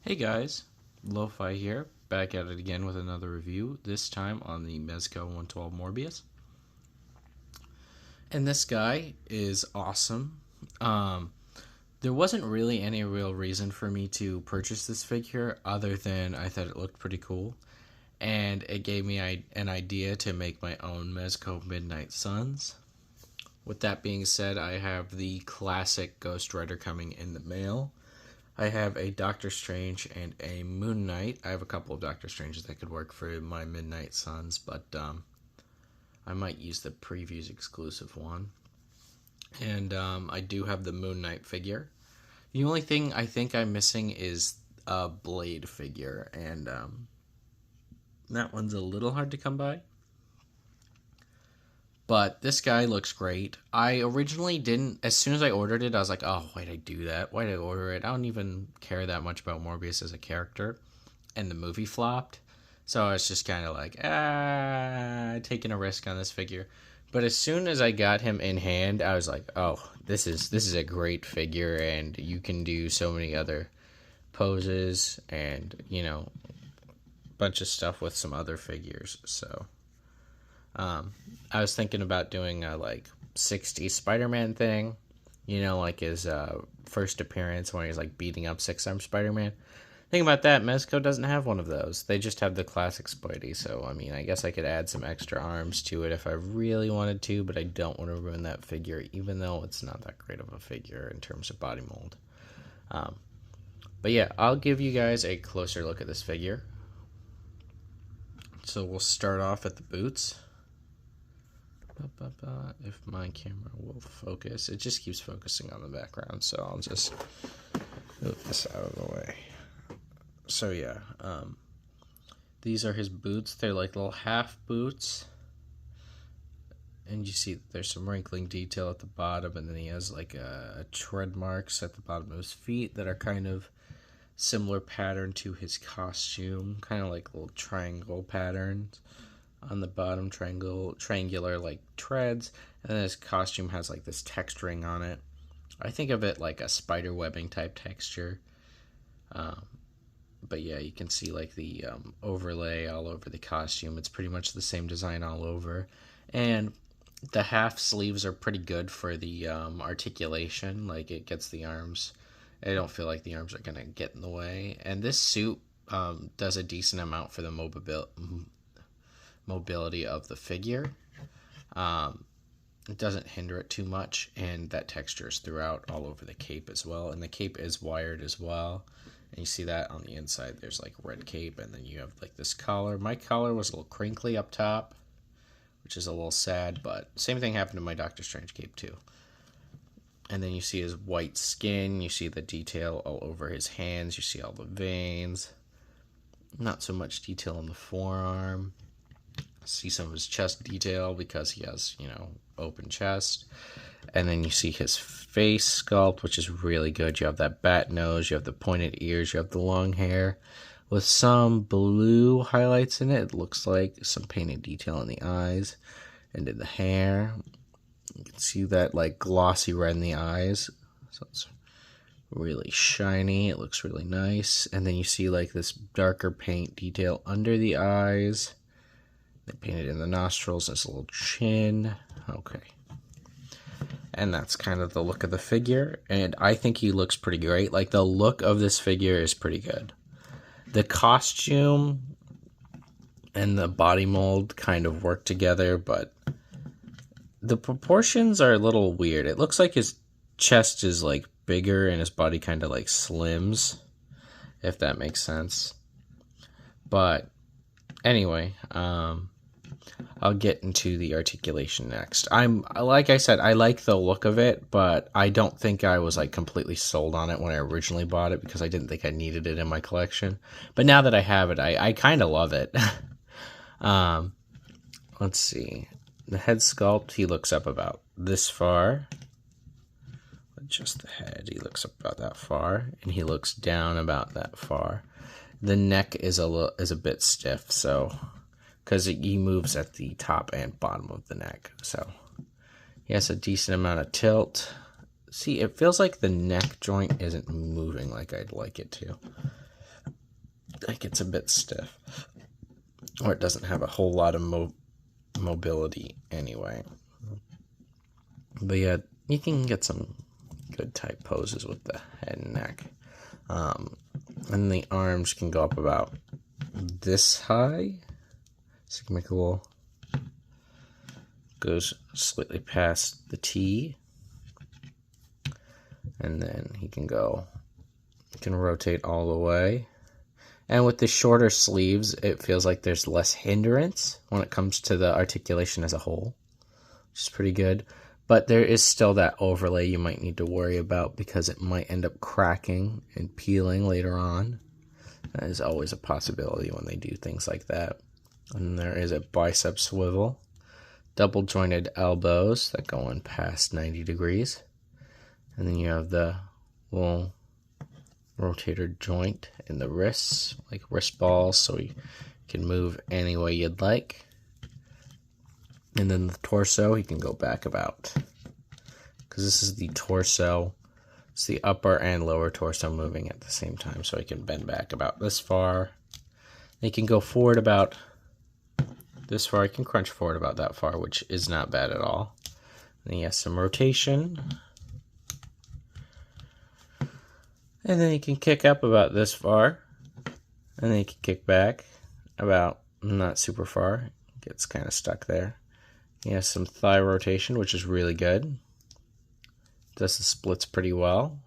Hey guys, Lo-Fi here, back at it again with another review, this time on the Mezco 112 Morbius. And this guy is awesome. There wasn't really any real reason for me to purchase this figure other than I thought it looked pretty cool. And it gave me an idea to make my own Mezco Midnight Suns. With that being said, I have the classic Ghost Rider coming in the mail. I have a Doctor Strange and a Moon Knight. I have a couple of Doctor Stranges that could work for my Midnight Suns, but I might use the previews exclusive one. And I do have the Moon Knight figure. The only thing I think I'm missing is a Blade figure, and that one's a little hard to come by. But this guy looks great. I originally didn't, as soon as I ordered it, I was like, oh, why'd I do that? Why'd I order it? I don't even care that much about Morbius as a character. And the movie flopped. So I was just kind of like, taking a risk on this figure. But as soon as I got him in hand, I was like, oh, this is a great figure. And you can do so many other poses and, a bunch of stuff with some other figures. So I was thinking about doing a 60s Spider-Man thing, like his first appearance when he's beating up Six-Armed Spider-Man. Thing about that, Mezco doesn't have one of those. They just have the classic Spidey. So I guess I could add some extra arms to it if I really wanted to, but I don't want to ruin that figure, even though it's not that great of a figure in terms of body mold. But yeah, I'll give you guys a closer look at this figure. So we'll start off at the boots. If my camera will focus, it just keeps focusing on the background, so I'll just move this out of the way. So yeah, these are his boots. They're like little half boots, and you see there's some wrinkling detail at the bottom, and then he has a tread marks at the bottom of his feet that are kind of similar pattern to his costume, kind of like little triangle patterns on the bottom, triangular treads, and then his costume has this texturing on it. I think of it like a spider webbing type texture. But yeah, you can see the overlay all over the costume. It's pretty much the same design all over. And the half sleeves are pretty good for the articulation. It gets the arms. I don't feel like the arms are going to get in the way. And this suit does a decent amount for the mobility of the figure. It doesn't hinder it too much, and that texture is throughout all over the cape as well. And the cape is wired as well. And you see that on the inside, there's red cape, and then you have this collar. My collar was a little crinkly up top, which is a little sad, but same thing happened to my Doctor Strange cape too. And then you see his white skin, you see the detail all over his hands, you see all the veins. Not so much detail on the forearm. See some of his chest detail because he has, open chest. And then you see his face sculpt, which is really good. You have that bat nose, you have the pointed ears, you have the long hair with some blue highlights in it. It looks like some painted detail in the eyes and in the hair. You can see that glossy red in the eyes. So it's really shiny. It looks really nice. And then you see this darker paint detail under the eyes. They painted in the nostrils, this little chin. Okay. And that's kind of the look of the figure. And I think he looks pretty great. The look of this figure is pretty good. The costume and the body mold kind of work together, but the proportions are a little weird. It looks like his chest is bigger and his body kind of slims, if that makes sense. But anyway, I'll get into the articulation next. Like I said, I like the look of it, but I don't think I was completely sold on it when I originally bought it because I didn't think I needed it in my collection. But now that I have it, I kind of love it. Let's see. The head sculpt, he looks up about this far. Just the head, he looks up about that far, and he looks down about that far. The neck is a bit stiff, so because he moves at the top and bottom of the neck, so he has a decent amount of tilt. See, it feels like the neck joint isn't moving like I'd like it to. like it's a bit stiff, or it doesn't have a whole lot of mobility anyway. But yeah, you can get some good type poses with the head and neck. And the arms can go up about this high. So you can make a little, goes slightly past the T. And then he can rotate all the way. And with the shorter sleeves, it feels like there's less hindrance when it comes to the articulation as a whole, which is pretty good. But there is still that overlay you might need to worry about because it might end up cracking and peeling later on. That is always a possibility when they do things like that. And there is a bicep swivel, double jointed elbows that go in past 90 degrees. And then you have the little rotator joint in the wrists, like wrist balls, so you can move any way you'd like. And then the torso, he can go back about, because this is the torso. It's the upper and lower torso moving at the same time, so he can bend back about this far. He can go forward about this far. He can crunch forward about that far, which is not bad at all. And he has some rotation. And then he can kick up about this far. And then he can kick back about not super far. Gets kind of stuck there. He has some thigh rotation, which is really good. Does the splits pretty well.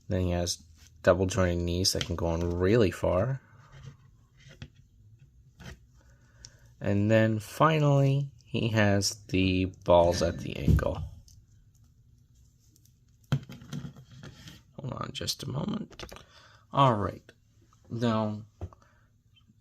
Then he has double jointed knees that can go on really far. And then finally, he has the balls at the ankle. Hold on just a moment. All right. Now,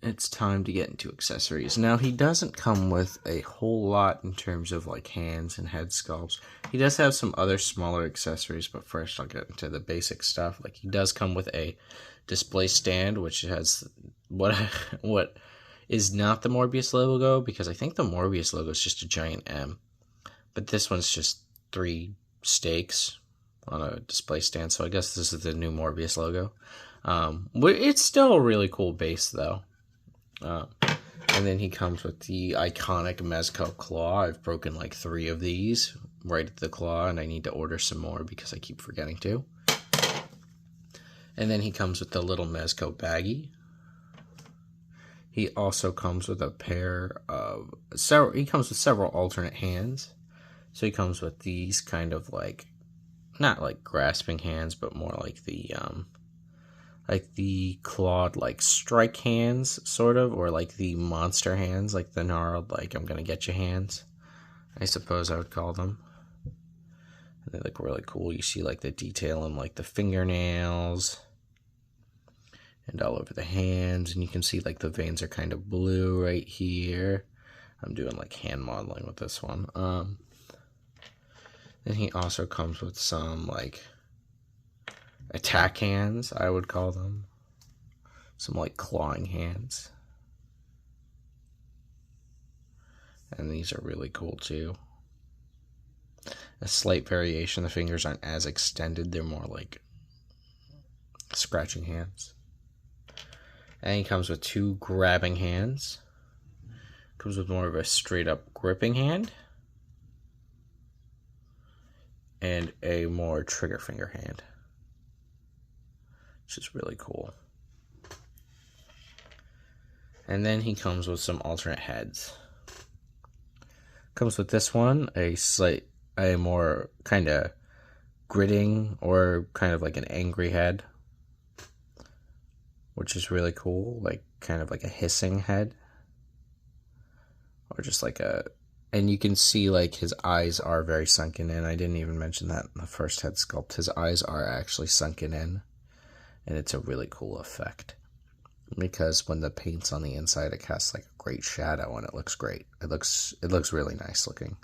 it's time to get into accessories. Now, he doesn't come with a whole lot in terms of like hands and head sculpts. He does have some other smaller accessories, but first I'll get into the basic stuff. Like, he does come with a display stand, which has what is not the Morbius logo, because I think the Morbius logo is just a giant M. But this one's just 3 stakes on a display stand, so I guess this is the new Morbius logo. It's still a really cool base, though. And then he comes with the iconic Mezco claw. I've broken like 3 of these right at the claw, and I need to order some more because I keep forgetting to. And then he comes with the little Mezco baggie. He also comes with a pair of he comes with several alternate hands. So he comes with these kind of like, not like grasping hands, but more like the clawed like strike hands, sort of, or like the monster hands, like the gnarled, like I'm gonna get you hands, I suppose I would call them. And they look really cool. You see like the detail in like the fingernails and all over the hands, and you can see like the veins are kind of blue right here. I'm doing like hand modeling with this one. Then he also comes with some like attack hands, I would call them. Some like clawing hands. And these are really cool too. A slight variation, the fingers aren't as extended, they're more like scratching hands. And he comes with 2 grabbing hands. Comes with more of a straight up gripping hand. And a more trigger finger hand. Which is really cool. And then he comes with some alternate heads. Comes with this one, a more kind of gritting or kind of like an angry head, which is really cool, like kind of like a hissing head, or just like and you can see like his eyes are very sunken in. I didn't even mention that in the first head sculpt. His eyes are actually sunken in, and it's a really cool effect because when the paint's on the inside, it casts like a great shadow, and it looks great. It looks really nice looking.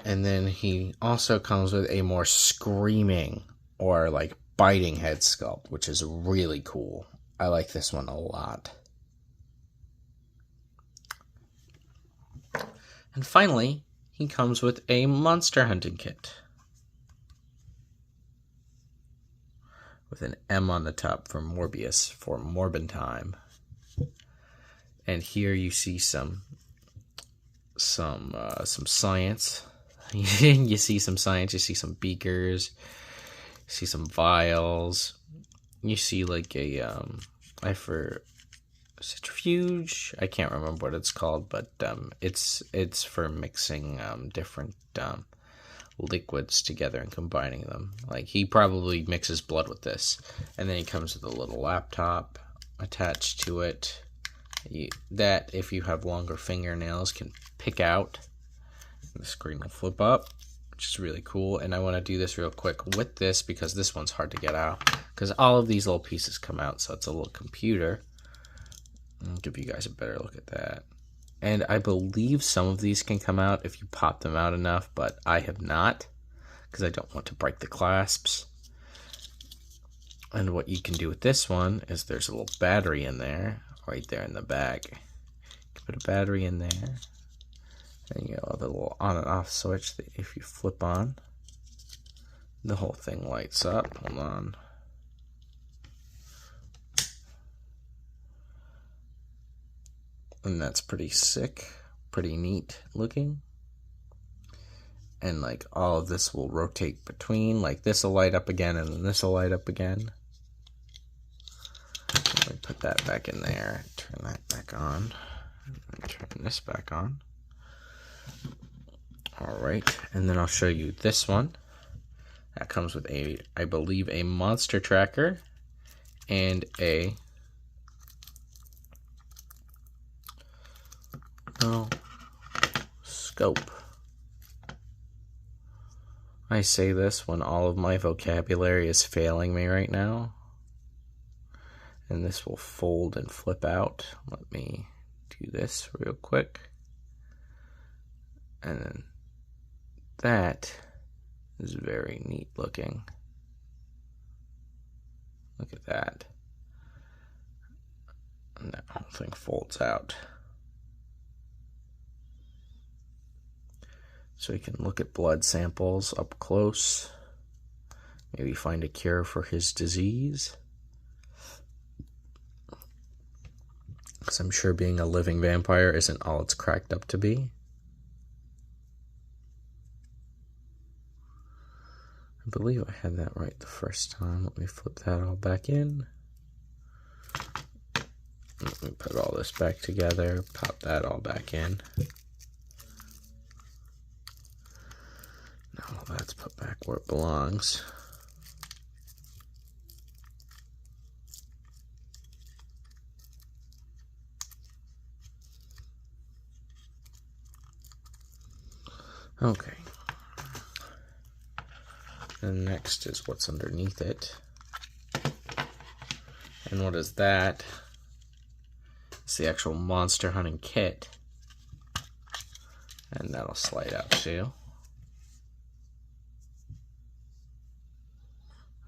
And then he also comes with a more screaming or like biting head sculpt, which is really cool. I like this one a lot. And finally, he comes with a monster hunting kit, with an M on the top for Morbius, for Morbin time. And here you see some science. You see some science. You see some beakers. You see some vials. You see like a centrifuge. I can't remember what it's called, but it's for mixing different liquids together and combining them. Like, he probably mixes blood with this, and then he comes with a little laptop attached to it that, if you have longer fingernails, can pick out. The screen will flip up, which is really cool. And I want to do this real quick with this because this one's hard to get out, because all of these little pieces come out. So it's a little computer. I'll give you guys a better look at that. And I believe some of these can come out if you pop them out enough, but I have not, because I don't want to break the clasps. And what you can do with this one is there's a little battery in there, right there in the back. You can put a battery in there, and you have a little on and off switch that if you flip on, the whole thing lights up. Hold on. And that's pretty sick, pretty neat looking. And like all of this will rotate between, like this will light up again and then this will light up again. Let me put that back in there, turn that back on, and turn this back on. Alright, and then I'll show you this one. That comes with I believe a monster tracker and a scope. I say this when all of my vocabulary is failing me right now. And this will fold and flip out. Let me do this real quick. And then that is very neat looking. Look at that. And that whole thing folds out. So you can look at blood samples up close. Maybe find a cure for his disease. Because I'm sure being a living vampire isn't all it's cracked up to be. I believe I had that right the first time. Let me flip that all back in. Let me put all this back together. Pop that all back in. Now that's put back where it belongs. Okay. And next is what's underneath it. And what is that? It's the actual monster hunting kit. And that'll slide out too.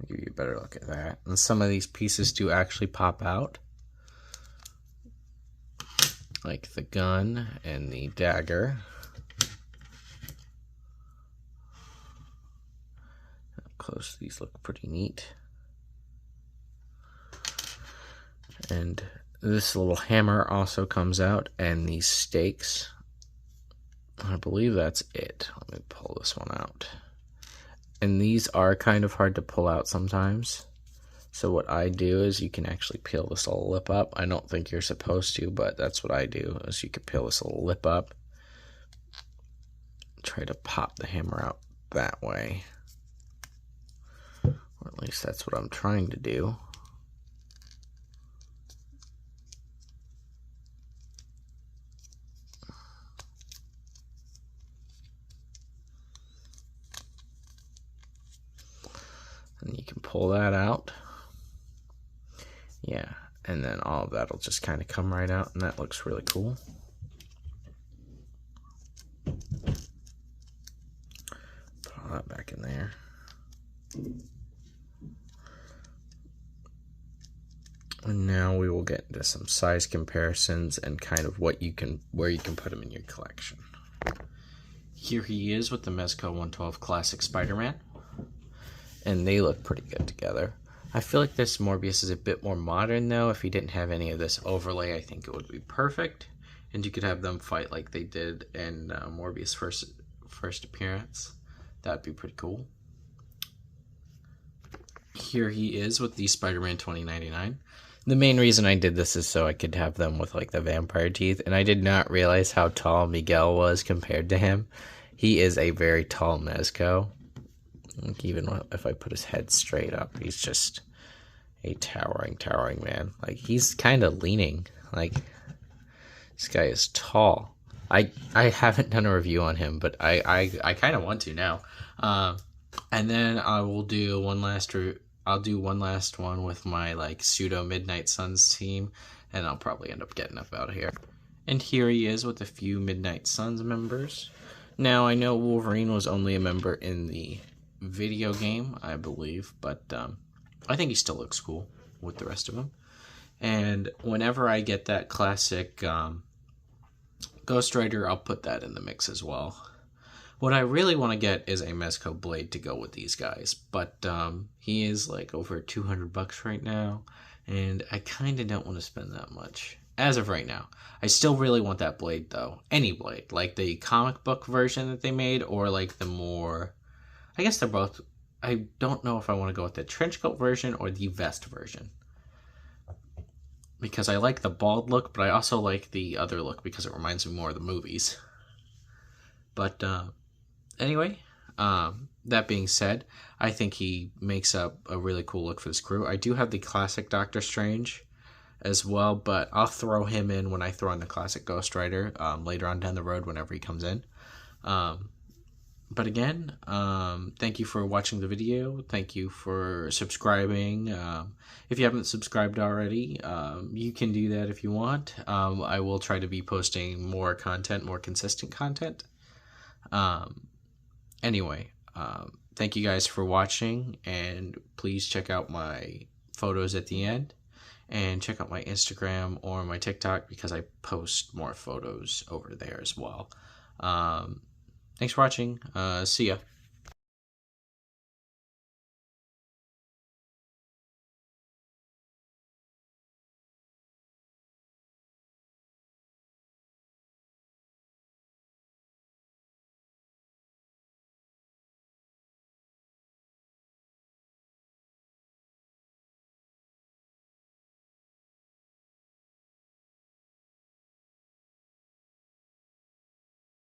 I'll give you a better look at that. And some of these pieces do actually pop out. Like the gun and the dagger. Up close, these look pretty neat. And this little hammer also comes out, and these stakes. I believe that's it. Let me pull this one out. And these are kind of hard to pull out sometimes. So what I do is you can actually peel this little lip up. I don't think you're supposed to, but that's what I do, is you can peel this little lip up. Try to pop the hammer out that way. Or at least that's what I'm trying to do. And you can pull that out. Yeah, and then all of that will just kind of come right out, and that looks really cool. Put all that back in there. And now we will get into some size comparisons and kind of where you can put them in your collection. Here he is with the Mezco 112 Classic Spider-Man. And they look pretty good together. I feel like this Morbius is a bit more modern, though. If he didn't have any of this overlay, I think it would be perfect. And you could have them fight like they did in Morbius' first appearance. That'd be pretty cool. Here he is with the Spider-Man 2099. The main reason I did this is so I could have them with like the vampire teeth, and I did not realize how tall Miguel was compared to him. He is a very tall Mezco. Like, even if I put his head straight up, he's just a towering man. Like, he's kind of leaning. Like, this guy is tall. I haven't done a review on him, but I kind of want to now. And then I will do one last one with my like pseudo Midnight Suns team, and I'll probably end up getting up out of here. And here he is with a few Midnight Suns members. Now, I know Wolverine was only a member in the video game, I believe, but I think he still looks cool with the rest of them. And whenever I get that classic Ghost Rider, I'll put that in the mix as well. What I really want to get is a Mezco blade to go with these guys, but he is like over $200 right now, and I kind of don't want to spend that much as of right now. I still really want that blade though, any blade, like the comic book version that they made, or like the more, I guess they're both. I don't know if I want to go with the trench coat version or the vest version, because I like the bald look, but I also like the other look because it reminds me more of the movies. But anyway, that being said, I think he makes up a really cool look for this crew. I do have the classic Doctor Strange as well, but I'll throw him in when I throw in the classic Ghost Rider later on down the road whenever he comes in. But again, thank you for watching the video. Thank you for subscribing. If you haven't subscribed already, you can do that if you want. I will try to be posting more content, more consistent content. Anyway, thank you guys for watching, and please check out my photos at the end, and check out my Instagram or my TikTok because I post more photos over there as well. Thanks for watching. See ya.